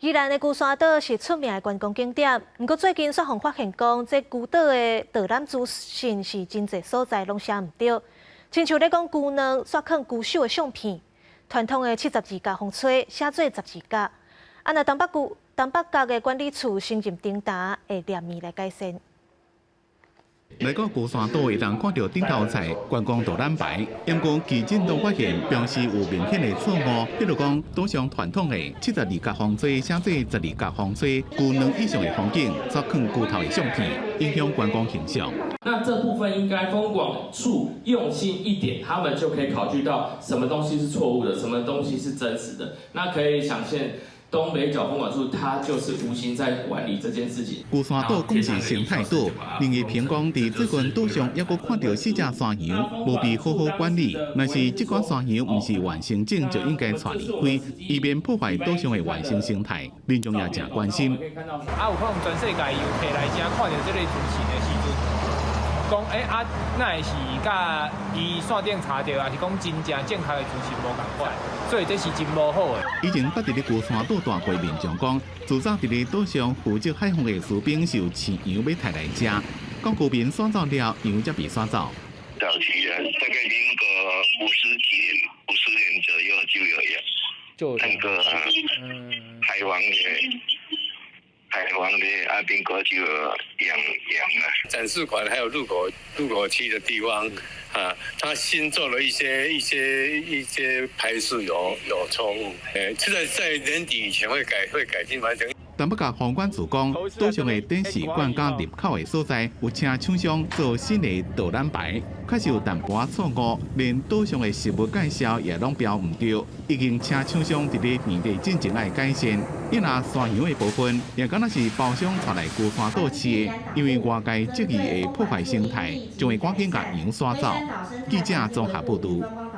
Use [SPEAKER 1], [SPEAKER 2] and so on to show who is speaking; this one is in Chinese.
[SPEAKER 1] 宜兰的龟山岛是出名的观光景点，不过最近却互发现讲，这孤岛的导览资讯是真侪所在拢写唔对，亲像咧讲龟卵刷放龟手的相片，传统的72架风吹写做12架，若东北角的管理处新任顶达会连面来改善。
[SPEAKER 2] 来到龟山岛，会当看到顶头菜观光导览牌，因过基进都发现标示有明显的错误，比如讲岛上传统的72架风吹写做12架风吹，龟卵以上的风景刷放龟头的相片，影响观光形象。
[SPEAKER 3] 那这部分应该风管处用心一点，他们就可以考虑到什么东西是错误的，什么东西是真实的。那可以想见。 东北角风管处，它就是无心在管理这件事情。
[SPEAKER 2] 龟山岛讲是生态岛，另一评讲伫这群岛上也阁看到4只山羊，无被好好管理。若是这款山羊唔是完成证，就应该带离开，以免破坏岛上的原生生态。民众也正关心。
[SPEAKER 4] 有可能全世界游客来这看到这类族群的时阵。 讲那会是甲伊线顶查到，还是讲真正正确的资讯无共款，所以这是真无好的。
[SPEAKER 2] 以前捌伫咧龟山岛大会民众讲，自早伫咧岛上负责海防的士兵是有饲羊要抬来食，讲居民耍走了，羊才被耍走。
[SPEAKER 5] 早期大概民国50年左右就有那个海王的民国就有养了。
[SPEAKER 6] 展示馆还有入口区的地方他新做了一些排水有错误，这个在年底以前会改进完成。
[SPEAKER 2] 东北角风管处讲，岛上的电视管甲入口的所在，有请厂商做新的导览牌，确实有淡薄仔错误，连岛上的食物介绍也拢标唔对，已经请厂商伫咧年底进行来改善。因那山羊的部分，也敢若是包商带来龟山岛饲的，因为外界质疑会破坏生态，将会赶紧甲羊刷走。记者综合报道。